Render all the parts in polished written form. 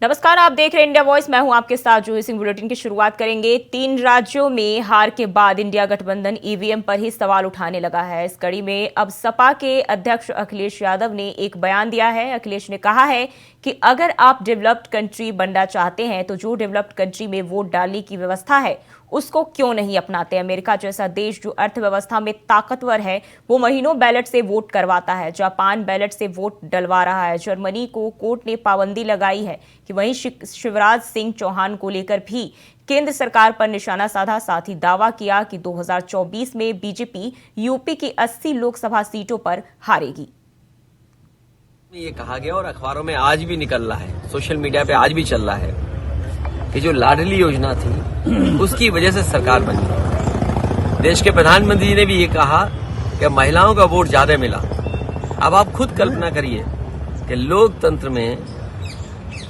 नमस्कार, आप देख रहे हैं इंडिया वॉइस। मैं हूं आपके साथ जूही सिंह। बुलेटिन की शुरुआत करेंगे। 3 राज्यों में हार के बाद इंडिया गठबंधन ईवीएम पर ही सवाल उठाने लगा है। इस कड़ी में अब सपा के अध्यक्ष अखिलेश यादव ने एक बयान दिया है। अखिलेश ने कहा है कि अगर आप डेवलप्ड कंट्री बनना चाहते हैं तो जो डेवलप्ड कंट्री में वोट डालने की व्यवस्था है उसको क्यों नहीं अपनाते। अमेरिका जैसा देश जो अर्थव्यवस्था में ताकतवर है वो महीनों बैलेट से वोट करवाता है। जापान बैलेट से वोट डलवा रहा है। जर्मनी को कोर्ट ने पाबंदी लगाई है कि वहीं शिवराज सिंह चौहान को लेकर भी केंद्र सरकार पर निशाना साधा। साथ ही दावा किया कि 2024 में बीजेपी यूपी की 80 लोकसभा सीटों पर हारेगी। ये कहा गया और अखबारों में आज भी निकल रहा है, सोशल मीडिया पे आज भी चल रहा है कि जो लाडली योजना थी उसकी वजह से सरकार बनी। देश के प्रधानमंत्री जी ने भी ये कहा कि महिलाओं का वोट ज्यादा मिला। अब आप खुद कल्पना करिए कि लोकतंत्र में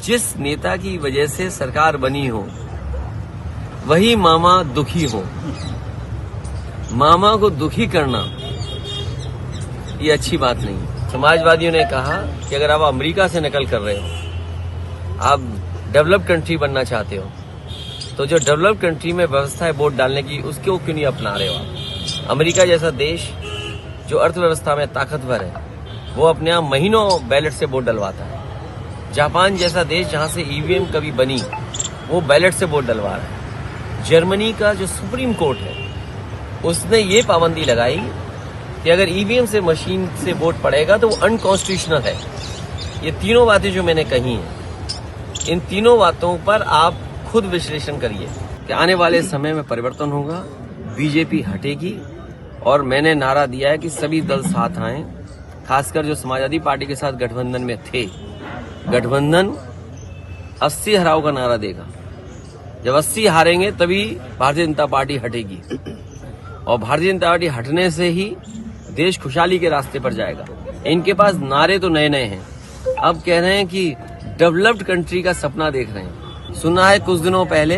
जिस नेता की वजह से सरकार बनी हो वही मामा दुखी हो, मामा को दुखी करना ये अच्छी बात नहीं। समाजवादियों ने कहा कि अगर आप अमेरिका से नकल कर रहे हो, आप डेवलप्ड कंट्री बनना चाहते हो, तो जो डेवलप्ड कंट्री में व्यवस्था है वोट डालने की उसको क्यों नहीं अपना रहे हो आप। अमेरिका जैसा देश जो अर्थव्यवस्था में ताकतवर है वो अपने आप महीनों बैलेट से वोट डलवाता है। जापान जैसा देश जहां से ईवीएम कभी बनी वो बैलेट से वोट डलवा रहा है। जर्मनी का जो सुप्रीम कोर्ट है उसने ये पाबंदी लगाई कि अगर ईवीएम से मशीन से वोट पड़ेगा तो वो अनकॉन्स्टिट्यूशनल है। ये तीनों बातें जो मैंने कही हैं, इन तीनों बातों पर आप खुद विश्लेषण करिए कि आने वाले समय में परिवर्तन होगा, बीजेपी हटेगी। और मैंने नारा दिया है कि सभी दल साथ आएं, खासकर जो समाजवादी पार्टी के साथ गठबंधन में थे। गठबंधन 80 हराओ का नारा देगा। जब 80 हारेंगे तभी भारतीय जनता पार्टी हटेगी और भारतीय जनता पार्टी हटने से ही देश खुशहाली के रास्ते पर जाएगा। इनके पास नारे तो नए नए हैं, अब कह रहे हैं कि डेवलप्ड कंट्री का सपना देख रहे हैं। सुना है कुछ दिनों पहले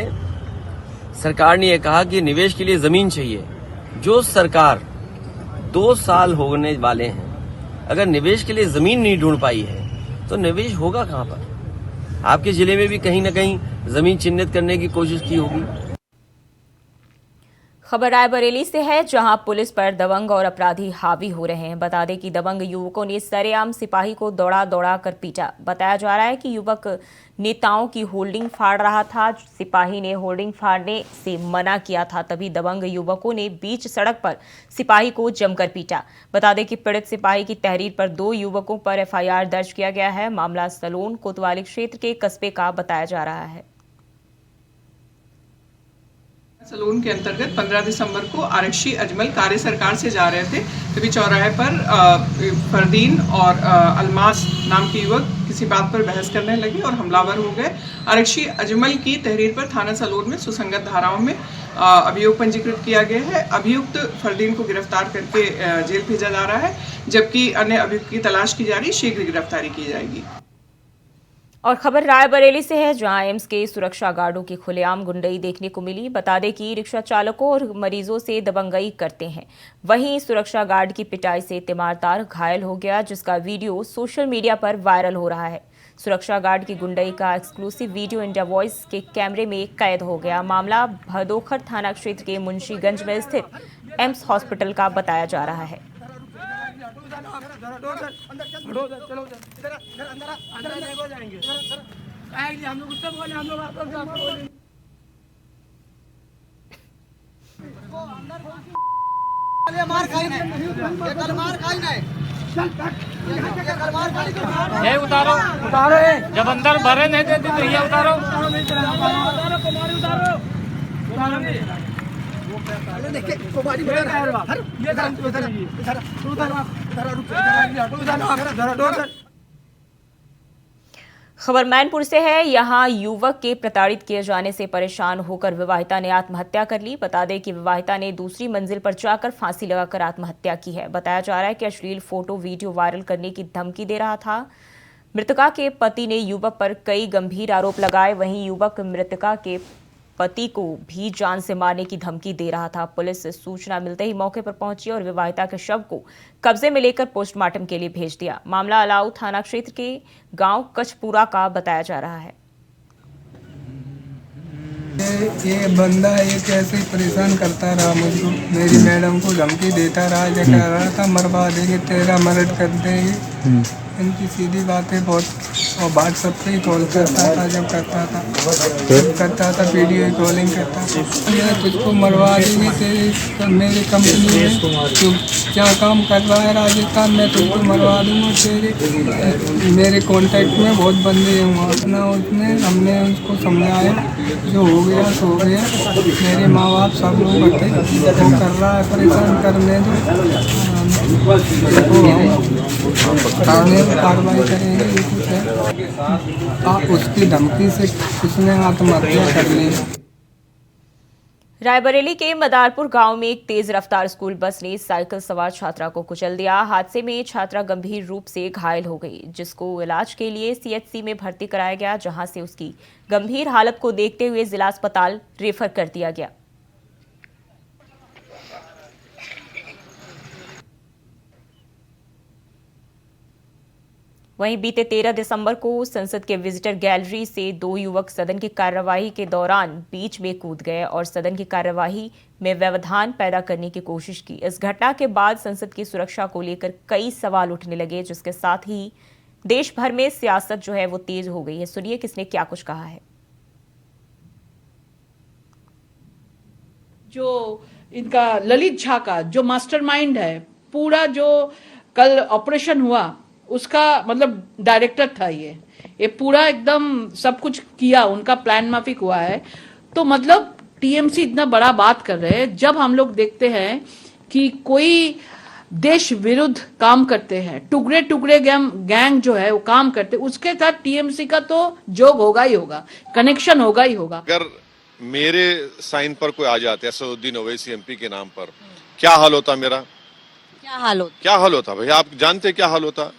सरकार ने यह कहा कि निवेश के लिए जमीन चाहिए। जो सरकार 2 साल होने वाले हैं, अगर निवेश के लिए जमीन नहीं ढूंढ पाई है तो निवेश होगा कहां पर। आपके जिले में भी कहीं ना कहीं जमीन चिन्हित करने की कोशिश की होगी। खबर रायबरेली से है, जहां पुलिस पर दबंग और अपराधी हावी हो रहे हैं। बता दें कि दबंग युवकों ने सरेआम सिपाही को दौड़ा दौड़ा कर पीटा। बताया जा रहा है कि युवक नेताओं की होल्डिंग फाड़ रहा था। सिपाही ने होल्डिंग फाड़ने से मना किया था, तभी दबंग युवकों ने बीच सड़क पर सिपाही को जमकर पीटा। बता दें कि पीड़ित सिपाही की तहरीर पर 2 युवकों पर एफआईआर दर्ज किया गया है। मामला सलोन कोतवाली क्षेत्र के कस्बे का बताया जा रहा है। सलून के अंतर्गत 15 दिसंबर को आरक्षी अजमल कार्य सरकार से जा रहे थे, तभी चौराहे पर फरदीन और अलमास नाम के युवक किसी बात पर बहस करने लगे और हमलावर हो गए। आरक्षी अजमल की तहरीर पर थाना सलून में सुसंगत धाराओं में अभियोग पंजीकृत किया गया है। अभियुक्त फरदीन को गिरफ्तार करके जेल भेजा जा रहा है, जबकि अन्य अभियुक्त की तलाश की जा रही, शीघ्र गिरफ्तारी की जाएगी। और खबर रायबरेली से है, जहां एम्स के सुरक्षा गार्डों की खुलेआम गुंडई देखने को मिली। बता दें कि रिक्शा चालकों और मरीजों से दबंगई करते हैं। वहीं सुरक्षा गार्ड की पिटाई से तिमारदार घायल हो गया, जिसका वीडियो सोशल मीडिया पर वायरल हो रहा है। सुरक्षा गार्ड की गुंडई का एक्सक्लूसिव वीडियो इंडिया वॉइस के कैमरे में कैद हो गया। मामला भदोखर थाना क्षेत्र के मुंशीगंज में स्थित एम्स हॉस्पिटल का बताया जा रहा है। ये उतारो उतारो, जब अंदर भरे नहीं देती तो ये उतारो। खबर मैनपुर से है, यहां युवक के प्रताड़ित किए जाने से परेशान होकर विवाहिता ने आत्महत्या कर ली। बता दें कि विवाहिता ने दूसरी मंजिल पर जाकर फांसी लगाकर आत्महत्या की है। बताया जा रहा है कि अश्लील फोटो वीडियो वायरल करने की धमकी दे रहा था। मृतका के पति ने युवक पर कई गंभीर आरोप लगाए। वहीं युवक मृतका के पति को भी जान से मारने की धमकी दे रहा था। पुलिस सूचना मिलते ही मौके पर पहुंची और विवाहिता के शव को कब्जे में लेकर पोस्टमार्टम के लिए भेज दिया। मामला अलाउ थाना क्षेत्र के गांव कचपुरा का बताया जा रहा है। ये बंदा एक ऐसे ही परेशान करता रहा मुझको, मेरी मैडम को धमकी देता रहा, जो कह रहा था मरवा देंगे, तेरा मर्डर कर देंगे। इनकी सीधी बातें बहुत, और व्हाट्सएप पे ही कॉल करता था, जब करता था वीडियो कॉलिंग करता था। मैं तुझको मरवा देंगे तेरे मेरी कंपनी में, तू क्या काम कर रहा है राजस्थान में, तुझको मरवा दूंगा तेरे। मेरे कॉन्टैक्ट में बहुत बंदे हैं वहाँ अपना, उसने हमने उसको समझाया, जो हो गया सो हो गया। मेरे माँ बाप सब लोग करते, वो कर रहा है परेशान करने दो, कार्रवाई करेंगे। ये कुछ है, आप उसकी धमकी से उसने आत्महत्या कर ली। रायबरेली के मदारपुर गांव में एक तेज रफ्तार स्कूल बस ने साइकिल सवार छात्रा को कुचल दिया। हादसे में छात्रा गंभीर रूप से घायल हो गई, जिसको इलाज के लिए सीएचसी में भर्ती कराया गया, जहां से उसकी गंभीर हालत को देखते हुए जिला अस्पताल रेफर कर दिया गया। वहीं बीते 13 दिसंबर को संसद के विजिटर गैलरी से 2 युवक सदन की कार्यवाही के दौरान बीच में कूद गए और सदन की कार्यवाही में व्यवधान पैदा करने की कोशिश की। इस घटना के बाद संसद की सुरक्षा को लेकर कई सवाल उठने लगे, जिसके साथ ही देश भर में सियासत जो है वो तेज हो गई है। सुनिए किसने क्या कुछ कहा है। जो इनका ललित झा का जो मास्टरमाइंड है, पूरा जो कल ऑपरेशन हुआ उसका मतलब डायरेक्टर था, ये पूरा एकदम सब कुछ किया, उनका प्लान माफिक हुआ है। तो मतलब टीएमसी इतना बड़ा बात कर रहे हैं। जब हम लोग देखते हैं कि कोई देश विरुद्ध काम करते हैं, टुकड़े टुकड़े गैंग जो है वो काम करते, उसके साथ टीएमसी का तो जोग होगा ही होगा, कनेक्शन होगा ही होगा। अगर मेरे साइन पर कोई आ जाता है असदुद्दीन ओवैसी एमपी के नाम पर, क्या हाल होता मेरा? क्या हाल होता भैया, आप जानते क्या हाल होता?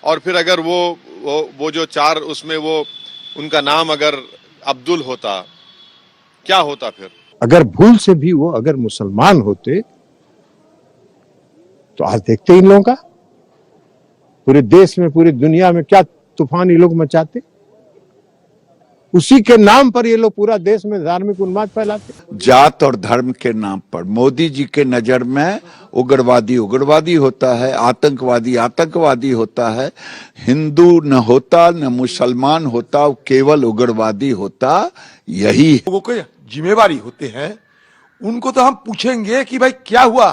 और फिर अगर वो जो 4 उसमें वो उनका नाम अगर अब्दुल होता, क्या होता फिर? अगर भूल से भी वो अगर मुसलमान होते तो आज देखते इन लोगों का पूरे देश में, पूरी दुनिया में क्या तूफान ये लोग मचाते। उसी के नाम पर ये लोग पूरा देश में धार्मिक उन्माद फैलाते। जात और धर्म के नाम पर मोदी जी के नजर में उग्रवादी उग्रवादी होता है, आतंकवादी आतंकवादी होता है। हिंदू न होता न मुसलमान होता, केवल उग्रवादी होता। यही लोगों को जिम्मेवारी होते हैं, उनको तो हम पूछेंगे कि भाई क्या हुआ।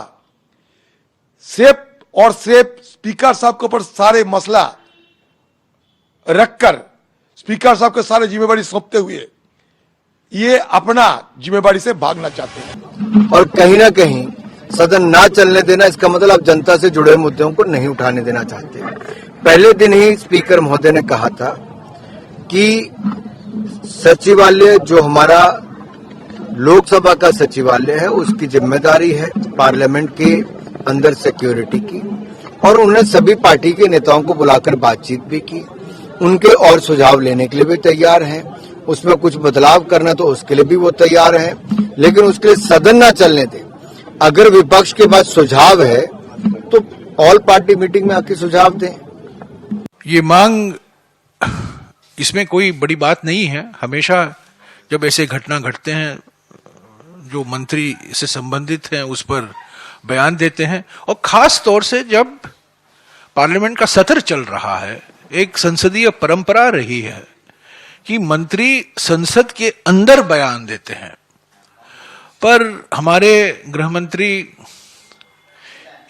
सिर्फ स्पीकर साहब के ऊपर सारे मसला रखकर स्पीकर साहब के सारे जिम्मेवारी सौंपते हुए ये अपना जिम्मेवारी से भागना चाहते हैं। और कहीं ना कहीं सदन ना चलने देना, इसका मतलब जनता से जुड़े मुद्दों को नहीं उठाने देना चाहते। पहले दिन ही स्पीकर महोदय ने कहा था कि सचिवालय जो हमारा लोकसभा का सचिवालय है, उसकी जिम्मेदारी है पार्लियामेंट के अंदर सिक्योरिटी की, और उन्होंने सभी पार्टी के नेताओं को बुलाकर बातचीत भी की। उनके और सुझाव लेने के लिए भी तैयार हैं, उसमें कुछ बदलाव करना तो उसके लिए भी वो तैयार हैं, लेकिन उसके लिए सदन ना चलने दें। अगर विपक्ष के पास सुझाव है तो ऑल पार्टी मीटिंग में आके सुझाव दें। ये मांग, इसमें कोई बड़ी बात नहीं है। हमेशा जब ऐसे घटना घटते हैं, जो मंत्री से संबंधित हैं उस पर बयान देते हैं, और खास तौर से जब पार्लियामेंट का सत्र चल रहा है। एक संसदीय परंपरा रही है कि मंत्री संसद के अंदर बयान देते हैं, पर हमारे गृह मंत्री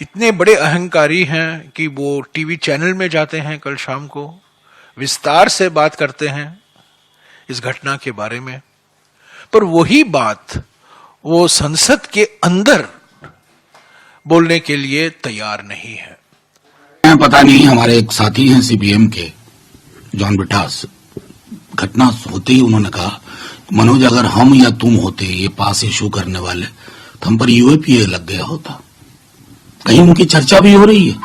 इतने बड़े अहंकारी हैं कि वो टीवी चैनल में जाते हैं, कल शाम को विस्तार से बात करते हैं इस घटना के बारे में, पर वही बात वो संसद के अंदर बोलने के लिए तैयार नहीं है। पता नहीं, हमारे एक साथी हैं सीपीएम के, जॉन बिटास, घटना होते ही उन्होंने कहा, मनोज अगर हम या तुम होते ये पास इशू करने वाले तो हम पर यूएपीए लग गया होता। कहीं उनकी चर्चा भी हो रही है,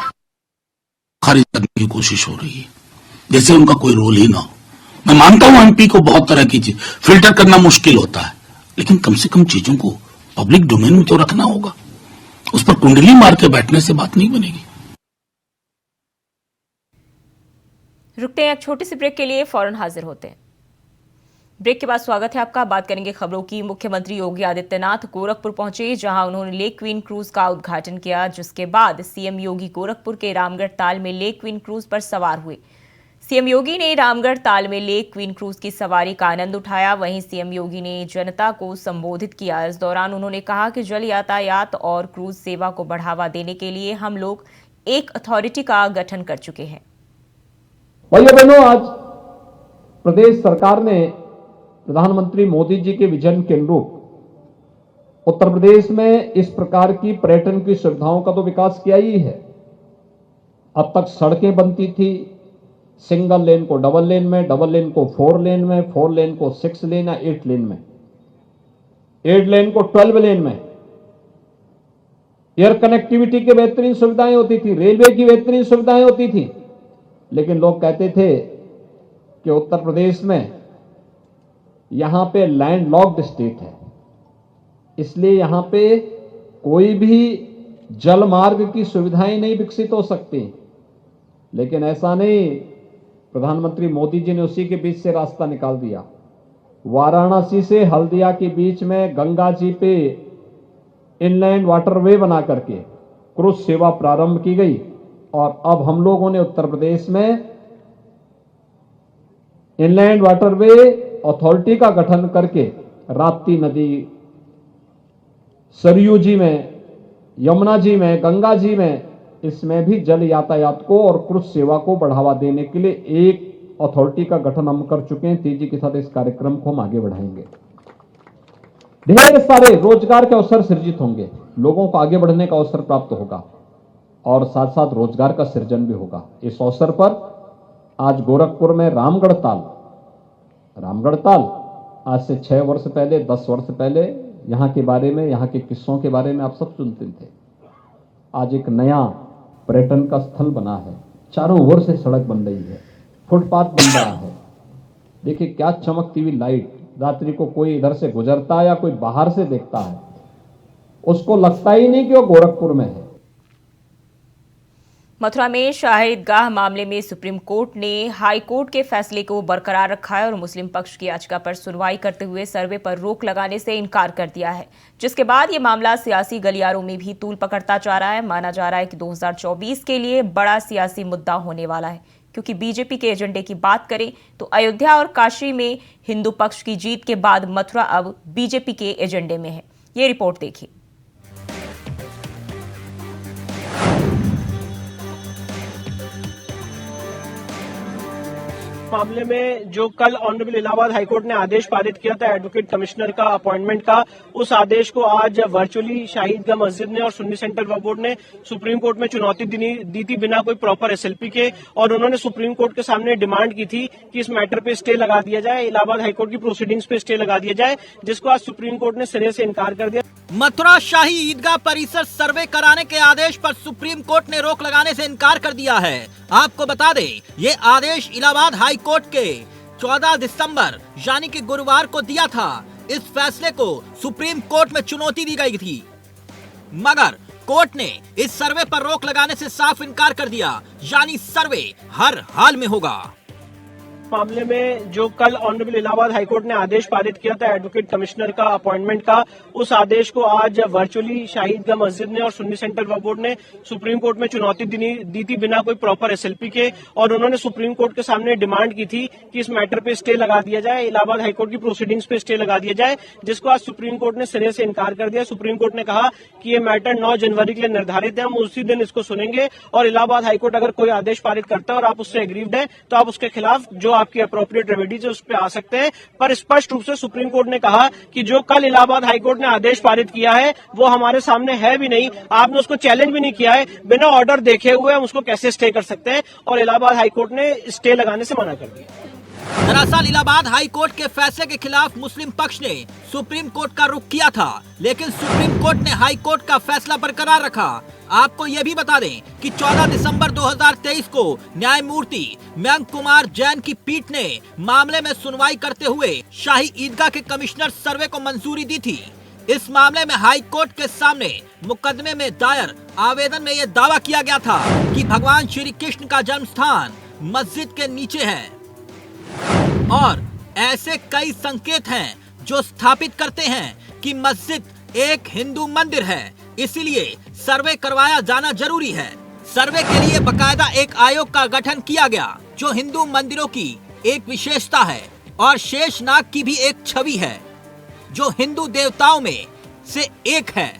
खारिज करने की कोशिश हो रही है, जैसे उनका कोई रोल ही ना हो। मैं मानता हूं एमपी को बहुत तरह की चीज फिल्टर करना मुश्किल होता है, लेकिन कम से कम चीजों को पब्लिक डोमेन में तो रखना होगा। उस पर कुंडली मार के बैठने से बात नहीं बनेगी। रुकते हैं एक छोटी सी ब्रेक के लिए, फौरन हाजिर होते हैं। ब्रेक के बाद स्वागत है आपका। बात करेंगे खबरों की। मुख्यमंत्री योगी आदित्यनाथ गोरखपुर पहुंचे, जहां उन्होंने लेक क्वीन क्रूज का उद्घाटन किया, जिसके बाद सीएम योगी गोरखपुर के रामगढ़ ताल में लेक क्वीन क्रूज पर सवार हुए। सीएम योगी ने रामगढ़ ताल में लेक क्वीन क्रूज की सवारी का आनंद उठाया। वहीं सीएम योगी ने जनता को संबोधित किया। इस दौरान उन्होंने कहा कि जल यातायात और क्रूज सेवा को बढ़ावा देने के लिए हम लोग एक अथॉरिटी का गठन कर चुके हैं। भाइयों बहनों, आज प्रदेश सरकार ने प्रधानमंत्री मोदी जी के विजन के अनुरूप उत्तर प्रदेश में इस प्रकार की पर्यटन की सुविधाओं का तो विकास किया ही है। अब तक सड़कें बनती थी, सिंगल लेन को डबल लेन में, डबल लेन को 4 लेन में, 4 लेन को 6 लेन या 8 लेन में, 8 लेन को 12 लेन में। एयर कनेक्टिविटी की बेहतरीन सुविधाएं होती थी, रेलवे की बेहतरीन सुविधाएं होती थी। लेकिन लोग कहते थे कि उत्तर प्रदेश में यहां पे लैंड लॉक्ड स्टेट है, इसलिए यहां पे कोई भी जल मार्ग की सुविधाएं नहीं विकसित हो सकती। लेकिन ऐसा नहीं, प्रधानमंत्री मोदी जी ने उसी के बीच से रास्ता निकाल दिया। वाराणसी से हल्दिया के बीच में गंगा जी पे इनलैंड वाटरवे बना करके क्रूज सेवा प्रारंभ की गई और अब हम लोगों ने उत्तर प्रदेश में इनलैंड वाटरवे अथॉरिटी का गठन करके राप्ती नदी, सरयू जी में, यमुना जी में, गंगा जी में, इसमें भी जल यातायात को और क्रूज सेवा को बढ़ावा देने के लिए एक अथॉरिटी का गठन हम कर चुके हैं। तेजी के साथ इस कार्यक्रम को हम आगे बढ़ाएंगे। ढेर सारे रोजगार के अवसर सृजित होंगे, लोगों को आगे बढ़ने का अवसर प्राप्त होगा और साथ साथ रोजगार का सृजन भी होगा। इस अवसर पर आज गोरखपुर में रामगढ़ ताल आज से 6 वर्ष पहले, 10 वर्ष पहले यहाँ के बारे में, यहाँ के किस्सों के बारे में आप सब सुनते थे। आज एक नया पर्यटन का स्थल बना है, चारों ओर से सड़क बन रही है, फुटपाथ बन रहा है। देखिए क्या चमकती हुई लाइट, रात्रि को कोई इधर से गुजरता है या कोई बाहर से देखता है, उसको लगता ही नहीं कि वो गोरखपुर में है। मथुरा में शाही ईदगाह मामले में सुप्रीम कोर्ट ने हाई कोर्ट के फैसले को बरकरार रखा है और मुस्लिम पक्ष की याचिका पर सुनवाई करते हुए सर्वे पर रोक लगाने से इनकार कर दिया है, जिसके बाद ये मामला सियासी गलियारों में भी तूल पकड़ता जा रहा है। माना जा रहा है कि 2024 के लिए बड़ा सियासी मुद्दा होने वाला है, क्योंकि बीजेपी के एजेंडे की बात करें तो अयोध्या और काशी में हिंदू पक्ष की जीत के बाद मथुरा अब बीजेपी के एजेंडे में है। ये रिपोर्ट देखिए। मामले में जो कल ऑनरेबल इलाहाबाद हाईकोर्ट ने आदेश पारित किया था एडवोकेट कमिश्नर का अपॉइंटमेंट का, उस आदेश को आज वर्चुअली शाही ईदगाह मस्जिद ने और सुन्नी सेंट्रल वक्फ बोर्ड ने सुप्रीम कोर्ट में चुनौती दी थी बिना कोई प्रॉपर एसएलपी के। और उन्होंने सुप्रीम कोर्ट के सामने डिमांड की थी कि इस मैटर पे स्टे लगा दिया जाए, इलाहाबाद हाईकोर्ट की प्रोसीडिंग्स पे स्टे लगा दिया जाए, जिसको आज सुप्रीम कोर्ट ने सिरे से इनकार कर दिया। मथुरा शाही ईदगाह परिसर सर्वे कराने के आदेश पर सुप्रीम कोर्ट ने रोक लगाने से इनकार कर दिया है। आपको बता दें, ये आदेश इलाहाबाद हाई कोर्ट के 14 दिसंबर यानी कि गुरुवार को दिया था। इस फैसले को सुप्रीम कोर्ट में चुनौती दी गई थी, मगर कोर्ट ने इस सर्वे पर रोक लगाने से साफ इनकार कर दिया, यानी सर्वे हर हाल में होगा। मामले में जो कल ऑनरेबल इलाहाबाद हाईकोर्ट ने आदेश पारित किया था एडवोकेट कमिश्नर का अपॉइंटमेंट का, उस आदेश को आज वर्चुअली शाही ईदगाह मस्जिद ने और सुन्नी सेंट्रल वक्फ बोर्ड ने सुप्रीम कोर्ट में चुनौती दी थी बिना कोई प्रॉपर एसएलपी के। और उन्होंने सुप्रीम कोर्ट के सामने डिमांड की थी कि इस मैटर पे स्टे लगा दिया जाए, इलाहाबाद हाईकोर्ट की प्रोसीडिंग्स पे स्टे लगा दिया जाए, जिसको आज सुप्रीम कोर्ट ने सिरे से इनकार कर दिया। सुप्रीम कोर्ट ने कहा कि ये मैटर 9 जनवरी के लिए निर्धारित है, हम उसी दिन इसको सुनेंगे और इलाहाबाद हाईकोर्ट अगर कोई आदेश पारित करता है और आप उससे एग्रीव्ड है तो आप उसके खिलाफ जो आपकी अप्रोप्रिएट रेमेडीज उस पर आ सकते हैं। पर स्पष्ट रूप से सुप्रीम कोर्ट ने कहा कि जो कल इलाहाबाद हाईकोर्ट ने आदेश पारित किया है वो हमारे सामने है भी नहीं, आपने उसको चैलेंज भी नहीं किया है, बिना ऑर्डर देखे हुए हम उसको कैसे स्टे कर सकते हैं, और इलाहाबाद हाईकोर्ट ने स्टे लगाने से मना कर दिया। दरअसल इलाहाबाद हाई कोर्ट के फैसले के खिलाफ मुस्लिम पक्ष ने सुप्रीम कोर्ट का रुख किया था, लेकिन सुप्रीम कोर्ट ने हाई कोर्ट का फैसला बरकरार रखा। आपको यह भी बता दें कि 14 दिसंबर 2023 को न्यायमूर्ति मयंक कुमार जैन की पीठ ने मामले में सुनवाई करते हुए शाही ईदगाह के कमिश्नर सर्वे को मंजूरी दी थी। इस मामले में हाई कोर्ट के सामने मुकदमे में दायर आवेदन में यह दावा किया गया था कि भगवान श्री कृष्ण का जन्म स्थान मस्जिद के नीचे है और ऐसे कई संकेत हैं जो स्थापित करते हैं कि मस्जिद एक हिंदू मंदिर है, इसीलिए सर्वे करवाया जाना जरूरी है। सर्वे के लिए बकायदा एक आयोग का गठन किया गया जो हिंदू मंदिरों की एक विशेषता है और शेषनाग की भी एक छवि है जो हिंदू देवताओं में से एक है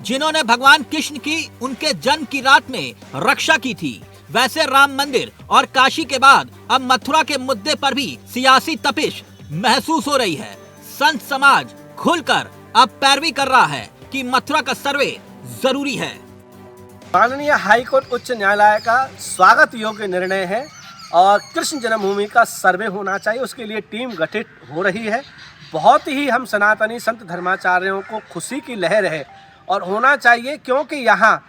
जिन्होंने भगवान कृष्ण की उनके जन्म की रात में रक्षा की थी। वैसे राम मंदिर और काशी के बाद अब मथुरा के मुद्दे पर भी सियासी तपिश महसूस हो रही है। संत समाज खुलकर अब पैरवी कर रहा है कि मथुरा का सर्वे जरूरी है। माननीय हाईकोर्ट उच्च न्यायालय का स्वागत योग्य निर्णय है और कृष्ण जन्मभूमि का सर्वे होना चाहिए, उसके लिए टीम गठित हो रही है। बहुत ही हम सनातनी संत धर्माचार्यों को खुशी की लहर है और होना चाहिए, क्योंकि यहाँ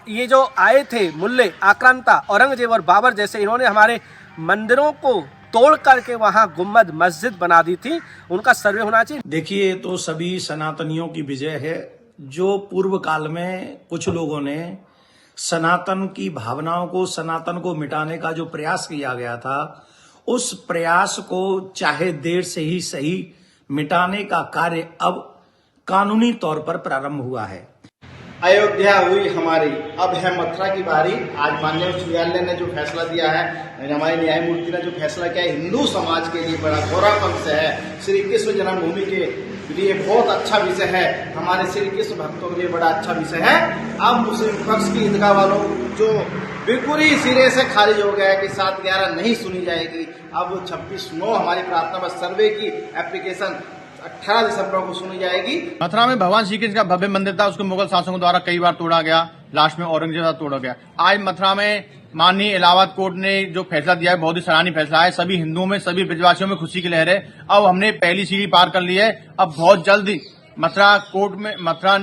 ये जो आए थे मुल्ले आक्रांता औरंगजेब और बाबर जैसे, इन्होंने हमारे मंदिरों को तोड़ करके वहाँ गुम्बद मस्जिद बना दी थी, उनका सर्वे होना चाहिए। देखिए, तो सभी सनातनियों की विजय है। जो पूर्व काल में कुछ लोगों ने सनातन की भावनाओं को, सनातन को मिटाने का जो प्रयास किया गया था, उस प्रयास को चाहे देर से ही सही मिटाने का कार्य अब कानूनी तौर पर प्रारंभ हुआ है। अयोध्या हुई हमारी, अब है मथुरा की बारी। आज माननीय उच्च न्यायालय ने जो फैसला दिया है, हमारे न्यायमूर्ति ने जो फैसला किया है, हिंदू समाज के लिए बड़ा गौरव विषय है। श्री कृष्ण जन्मभूमि के लिए बहुत अच्छा विषय है, हमारे श्री कृष्ण भक्तों के लिए बड़ा अच्छा विषय है। अब मुस्लिम पक्ष की ईदगाह वालों जो बिल्कुल ही सिरे से खारिज हो गया है कि 7/11 नहीं सुनी जाएगी, अब 26/9 हमारी प्रार्थना बस सर्वे की एप्लीकेशन 18 दिसंबर को सुनी जाएगी। मथुरा में भगवान श्री कृष्ण का भव्य मंदिर था, उसको मुगल शासकों द्वारा कई बार तोड़ा गया, लास्ट में औरंगजेब द्वारा तोड़ा गया। आज मथुरा में माननीय इलाहाबाद कोर्ट ने जो फैसला दिया है, बहुत ही सराहनीय फैसला है। सभी हिंदुओं में, सभी ब्रजवासियों में खुशी की लहर है। अब हमने पहली सीढ़ी पार कर ली है। अब बहुत जल्द मथुरा कोर्ट में, मथुरा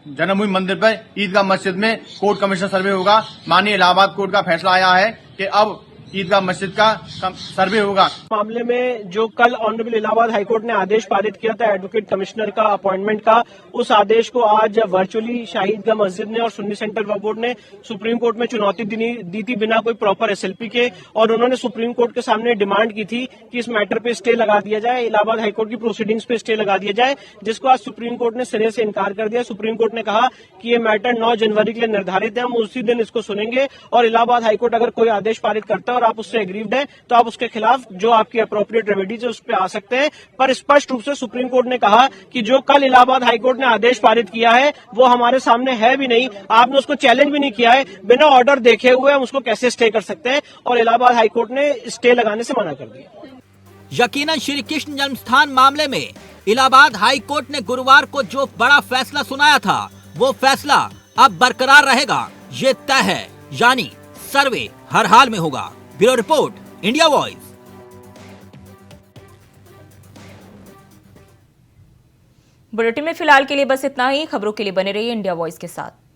जन्मभूमि मंदिर पर ईदगाह मस्जिद में कोर्ट कमिश्नर सर्वे होगा। माननीय इलाहाबाद कोर्ट का फैसला आया है कि अब ईदगाह मस्जिद का सर्वे होगा। मामले में जो कल ऑनरेबल इलाहाबाद हाईकोर्ट ने आदेश पारित किया था एडवोकेट कमिश्नर का अपॉइंटमेंट का, उस आदेश को आज वर्चुअली शाहीदगंज मस्जिद ने और सुन्नी सेंट्रल वक्फ बोर्ड ने सुप्रीम कोर्ट में चुनौती दी थी बिना कोई प्रॉपर एसएलपी के, और उन्होंने सुप्रीम कोर्ट के सामने डिमांड की थी कि इस मैटर पे स्टे लगा दिया जाए, इलाहाबाद हाईकोर्ट की प्रोसीडिंग्स पे स्टे लगा दिया जाए, जिसको आज सुप्रीम कोर्ट ने सिरे से इनकार कर दिया। सुप्रीम कोर्ट ने कहा कि ये मैटर 9 जनवरी के लिए निर्धारित है, हम उसी दिन इसको सुनेंगे और इलाहाबाद हाईकोर्ट अगर कोई आदेश पारित करता है और आप उससे एग्रीव्ड है तो आप उसके खिलाफ जो आपकी अप्रोप्रिएट रेमेडीज है उस पर आ सकते हैं। पर स्पष्ट रूप से सुप्रीम कोर्ट ने कहा कि जो कल इलाहाबाद हाईकोर्ट ने आदेश पारित किया है वो हमारे सामने है भी नहीं, आपने उसको चैलेंज भी नहीं किया है, बिना ऑर्डर देखे हुए हम उसको कैसे स्टे कर सकते हैं, और इलाहाबाद हाईकोर्ट ने स्टे लगाने से मना कर दिया। यकीनन श्री कृष्ण जन्मस्थान मामले में इलाहाबाद हाई कोर्ट ने गुरुवार को जो बड़ा फैसला सुनाया था वो फैसला अब बरकरार रहेगा, ये तय है। यानी सर्वे हर हाल में होगा। Bureau report, India voice. Bulletin में फिलहाल के लिए बस इतना ही। खबरों के लिए बने रहिए इंडिया वॉइस के साथ।